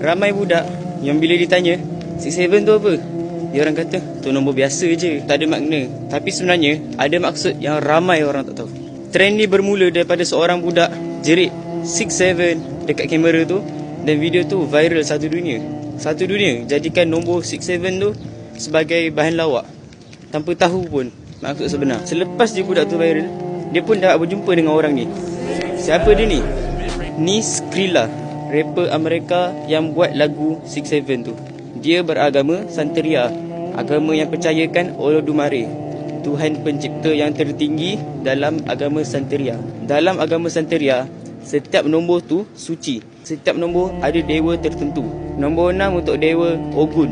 ramai budak yang bila ditanya 67 tu apa, dia orang kata tu nombor biasa je, tak ada makna. Tapi sebenarnya ada maksud yang ramai orang tak tahu. Trend ni bermula daripada seorang budak jerit 67 dekat kamera tu, dan video tu viral satu dunia. Satu dunia jadikan nombor 67 tu sebagai bahan lawak tanpa tahu pun maksud sebenar. Selepas je budak tu viral, dia pun dah berjumpa dengan orang ni. Siapa dia ni? Ni Skrilla, rapper Amerika yang buat lagu 67 tu. Dia beragama Santeria, agama yang percayakan Olodumare, Tuhan pencipta yang tertinggi dalam agama Santeria. Dalam agama Santeria, setiap nombor tu suci. Setiap nombor ada dewa tertentu. Nombor 6 untuk dewa Ogun,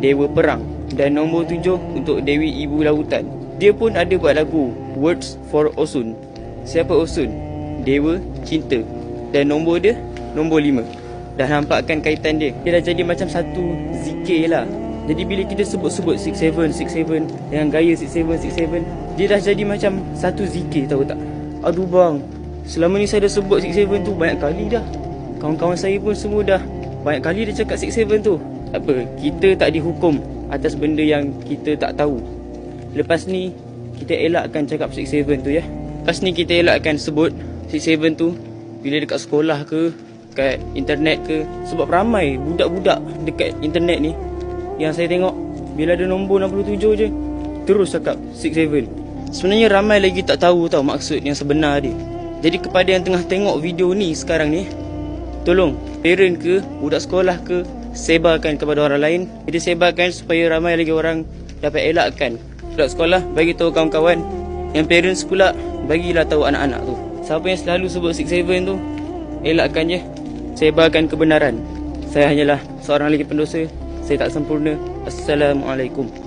dewa perang, dan nombor 7 untuk dewi ibu lautan. Dia pun ada buat lagu Words for Osun. Siapa Osun? Dewa cinta. Dan nombor dia nombor 5. Dah nampakkan kaitan dia. Dia dah jadi macam satu zikir lah. Jadi bila kita sebut-sebut 67 dengan gaya 67, dia dah jadi macam satu zikir, tahu tak? Aduh bang, selama ni saya dah sebut 67 tu banyak kali dah. Kawan-kawan saya pun semua dah banyak kali dia cakap 67 tu. Tak apa, kita tak dihukum atas benda yang kita tak tahu. Lepas ni kita elakkan cakap 67 tu ya. Lepas ni kita elakkan sebut 67 tu bila dekat sekolah ke, kat internet ke. Sebab ramai budak-budak dekat internet ni yang saya tengok bila ada nombor 67 je terus cakap 67. Sebenarnya ramai lagi tak tahu tau maksud yang sebenar dia. Jadi kepada yang tengah tengok video ni sekarang ni, tolong parent ke, budak sekolah ke, sebarkan kepada orang lain. Jadi sebarkan supaya ramai lagi orang dapat elakkan. Budak sekolah bagi tahu kawan-kawan, yang parents pula bagilah tahu anak-anak tu. Siapa yang selalu sebut 67 tu, elakkan je. Sebarkan kebenaran. Saya hanyalah seorang lagi pendosa. Saya tak sempurna. Assalamualaikum.